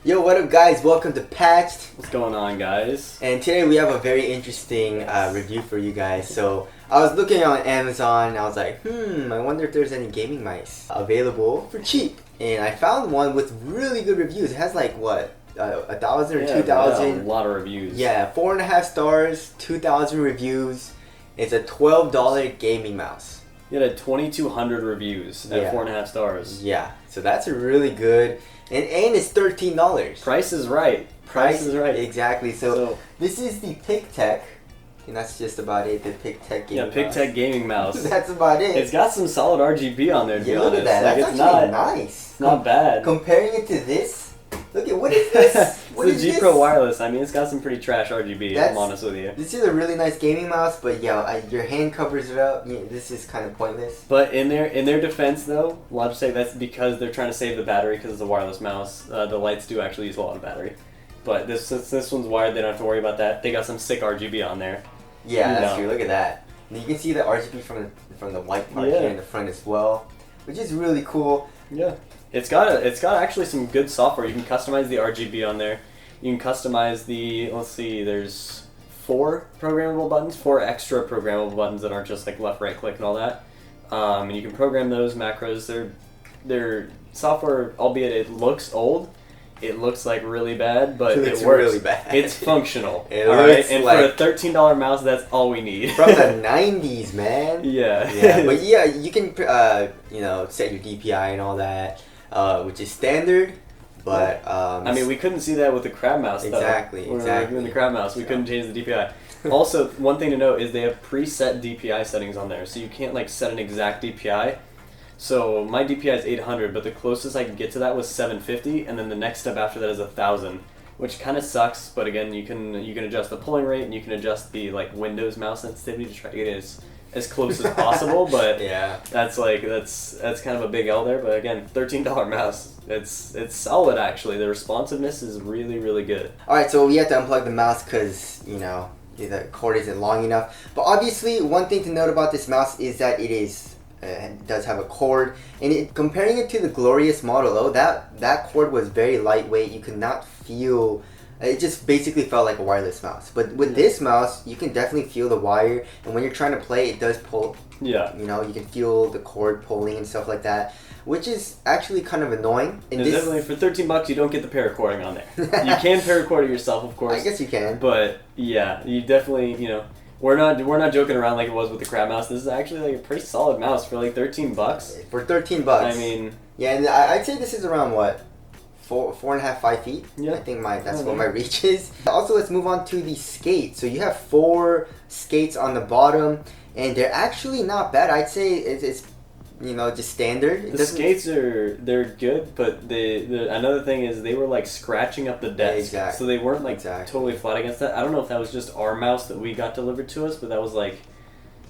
Yo, what up guys? Welcome to Patched. What's going on, guys? And today we have a very interesting review for you guys. So I was looking on Amazon and I was like, I wonder if there's any gaming mice available for cheap. And I found one with really good reviews. It has like what, 1,000 or 2,000? A lot of reviews. Yeah, 4.5 stars, 2,000 reviews. It's a $12 gaming mouse. It had 2,200 reviews at 4.5 stars. Yeah, so that's a really good. And it's $13. Price is right. Price is right. Exactly. So this is the PicTech, and that's just about it. The PicTech gaming mouse. PicTech gaming mouse. That's about it. It's got some solid RGB on there, to be honest. Look at that. Like, That's actually nice. It's not bad. Comparing it to this, look at what is this? What it's is the G this? Pro Wireless. I mean, it's got some pretty trash RGB. I'm honest with you. This is a really nice gaming mouse, but yeah, your hand covers it up. Yeah, this is kind of pointless. But in their defense, though, I'll just say that's because they're trying to save the battery because it's a wireless mouse. The lights do actually use a lot of battery. But since this one's wired, they don't have to worry about that. They got some sick RGB on there. Yeah, that's true. Look at that. And you can see the RGB from the white part here in the front as well, which is really cool. Yeah. It's got actually some good software. You can customize the RGB on there. You can customize there's 4 programmable buttons, 4 extra programmable buttons that aren't just like left, right, click and all that. And you can program those macros. They're software, albeit it looks old. It looks like really bad, but it works. Really bad. It's functional. It all looks right? And like for a $13 mouse, that's all we need. From the 90s, man. Yeah. Yeah, but yeah, you can set your DPI and all that, which is standard. But I mean, we couldn't see that with the Crab Mouse. Though. Exactly. When we were doing the Crab Mouse, we couldn't change the DPI. Also, one thing to note is they have preset DPI settings on there, so you can't like set an exact DPI. So my DPI is 800, but the closest I could get to that was 750, and then the next step after that is 1,000, which kind of sucks. But again, you can adjust the pulling rate and you can adjust the like Windows mouse sensitivity to try to get it as close as possible. But yeah, that's kind of a big L there. But again, $13 mouse. It's solid actually. The responsiveness is really, really good. All right, so we have to unplug the mouse because the cord isn't long enough. But obviously, one thing to note about this mouse is that it does have a cord, and comparing it to the Glorious Model O, that cord was very lightweight. You could not feel. It just basically felt like a wireless mouse. But with this mouse, you can definitely feel the wire, and when you're trying to play, it does pull. Yeah. You can feel the cord pulling and stuff like that, which is actually kind of annoying. And definitely for $13, you don't get the paracording on there. You can paracord it yourself, of course. I guess you can. But yeah, you definitely we're not joking around like it was with the Crab Mouse. This is actually like a pretty solid mouse for like $13. For $13. I mean. Yeah, and I'd say this is around what? 4.5, 5 feet. Yeah. I think that's what my reach is. Also, let's move on to the skates. So you have 4 skates on the bottom, and they're actually not bad. I'd say it's just standard. The skates they're good, but another thing is they were like scratching up the desk. Exactly. So they weren't like totally flat against that. I don't know if that was just our mouse that we got delivered to us, but that was like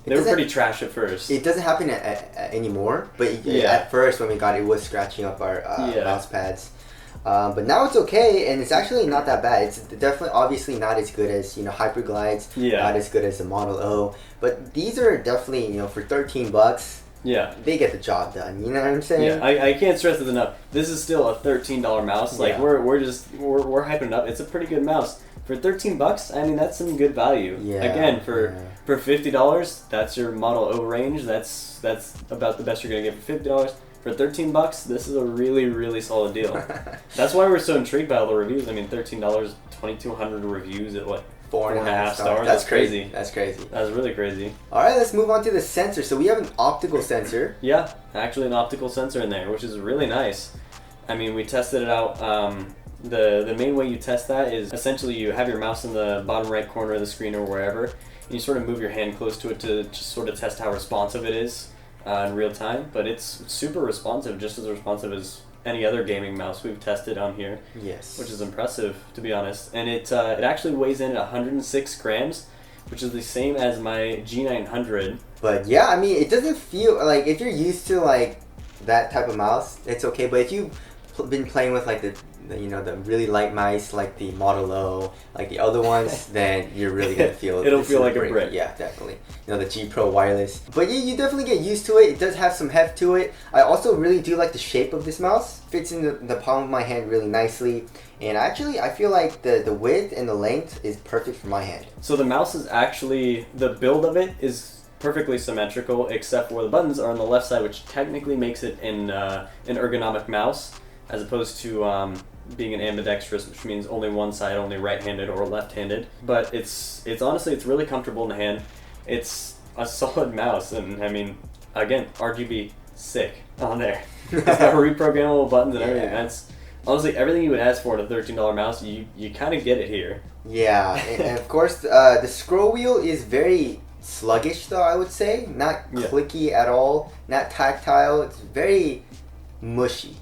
they were pretty trash at first. It doesn't happen anymore, but at first when we got it, it was scratching up our mouse pads. But now it's okay, and it's actually not that bad. It's definitely, obviously, not as good as Hyperglide's. Yeah. Not as good as the Model O. But these are definitely for $13. Yeah. They get the job done. You know what I'm saying? Yeah. I can't stress it enough. This is still a $13 mouse. Like we're hyping it up. It's a pretty good mouse for $13. I mean, that's some good value. Yeah. Again, for $50, that's your Model O range. That's about the best you're gonna get for $50. For $13, this is a really, really solid deal. That's why we're so intrigued by all the reviews. I mean, $13, 2,200 reviews at what? 4.5 stars. That's crazy. That's crazy. That's really crazy. All right, let's move on to the sensor. So we have an optical sensor. Yeah, actually an optical sensor in there, which is really nice. I mean, we tested it out. The main way you test that is essentially you have your mouse in the bottom right corner of the screen or wherever, and you sort of move your hand close to it to just sort of test how responsive it is. In real time, but it's super responsive, just as responsive as any other gaming mouse we've tested on here. Yes. Which is impressive, to be honest. And it actually weighs in at 106 grams, which is the same as my G900. But yeah, I mean, it doesn't feel like, if you're used to like that type of mouse, it's okay. But if you've been playing with like the the really light mice like the Model O, like the other ones, then you're really gonna feel It'll this feel is like a brick. Yeah, definitely. The G Pro wireless. But yeah, you definitely get used to it. It does have some heft to it. I also really do like the shape of this mouse. Fits in the palm of my hand really nicely. And actually, I feel like the width and the length is perfect for my hand. So the mouse is actually, the build of it is perfectly symmetrical, except for the buttons are on the left side, which technically makes it an ergonomic mouse, as opposed to being an ambidextrous, which means only one side, only right-handed or left-handed. But it's honestly, it's really comfortable in the hand. It's a solid mouse, and I mean, again, RGB, sick on there. It's got reprogrammable buttons and everything. That's honestly everything you would ask for in a $13 mouse. You kind of get it here. Yeah, and of course, the scroll wheel is very sluggish, though, I would say. Not clicky at all, not tactile. It's very mushy,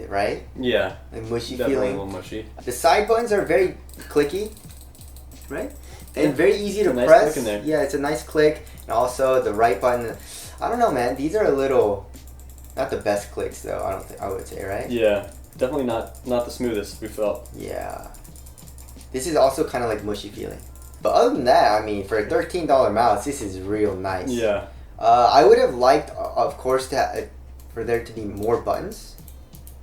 right? Yeah. Like mushy definitely feeling. a little mushy. The side buttons are very clicky, right? And Yeah. very easy to Nice press. click in there. Yeah, it's a nice click. And also the right button, I don't know, man. These are a little, not the best clicks, though. I would say, right? Yeah, definitely not the smoothest we felt. Yeah. This is also kind of like mushy feeling. But other than that, I mean, for a $13 mouse, this is real nice. Yeah. I would have liked, of course, for there to be more buttons.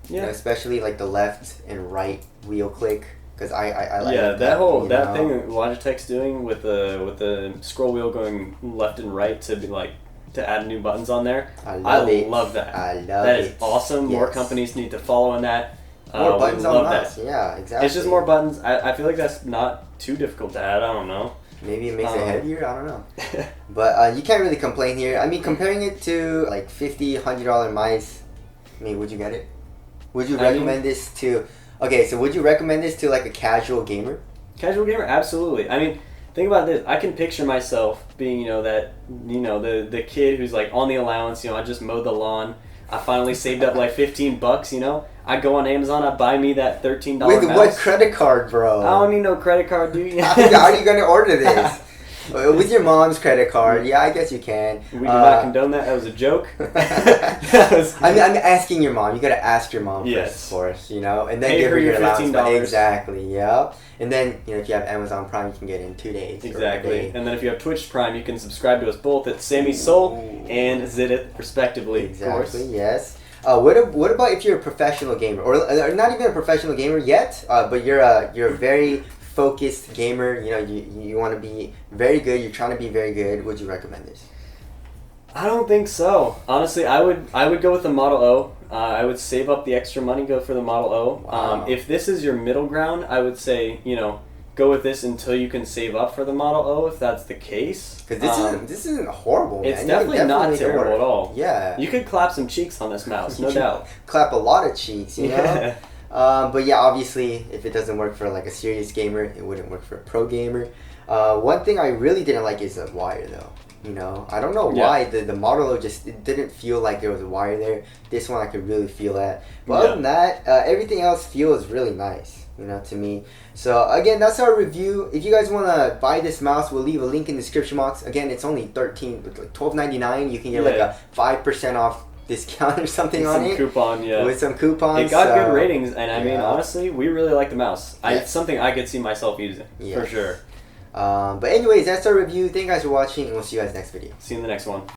Yeah. Especially like the left and right wheel click, because I like yeah, that thing know. that Logitech's doing with the scroll wheel going left and right to be like to add new buttons on there. I love that. I love That it. is awesome. More Yes. companies need to follow on that. More buttons on the that. mouse. Yeah, exactly. It's just more buttons. I feel like that's not too difficult to add. I don't know. Maybe it makes it heavier. I don't know. But you can't really complain here. I mean, comparing it to like $50, $100 mice, I mean, would you get it? Would you recommend this to? Okay, so would you recommend this to like a casual gamer? Casual gamer, absolutely. I mean, think about this. I can picture myself being, the kid who's like on the allowance. I just mowed the lawn. I finally saved up like $15. I go on Amazon. I buy me that $13 With mouse. what credit card, bro? I don't need no credit card, do you? How are you gonna order this? With your mom's credit card? Yeah, I guess you can. We do not condone that. That was a joke. I'm asking your mom. You gotta ask your mom Yes. first, of course, and then Pay give her her your your allowance. $15. Exactly. Yeah. And then if you have Amazon Prime, you can get it in 2 days. Or a Exactly. day. And then if you have Twitch Prime, you can subscribe to us both at Sammy Soul and Zidith, respectively. Exactly. Of course. Yes. What about if you're a professional gamer, or not even a professional gamer yet, but you're a very focused gamer. You want to be very good. You're trying to be very good. Would you recommend this? I don't think so. Honestly, I would go with the Model O. I would save up the extra money, go for the Model O. Wow. If this is your middle ground, I would say go with this until you can save up for the Model O. If that's the case, Because this isn't horrible. it's man. definitely not make it terrible work. at all. Yeah. You could clap some cheeks on this mouse, no doubt. Clap a lot of cheeks, Yeah. But yeah, obviously, if it doesn't work for like a serious gamer, it wouldn't work for a pro gamer. One thing I really didn't like is the wire, though. I don't know why the Model O it didn't feel like there was a wire there. This one I could really feel that. But other than that, everything else feels really nice. To me. So again, that's our review. If you guys want to buy this mouse, we'll leave a link in the description box. Again, it's only $12.99. You can get like a 5% off discount or something on it. Coupon, yeah. With some coupons. It got good ratings, and I mean, yeah. honestly, we really like the mouse. Yes. It's something I could see myself using, for sure. But anyways, that's our review. Thank you guys for watching, and we'll see you guys next video. See you in the next one.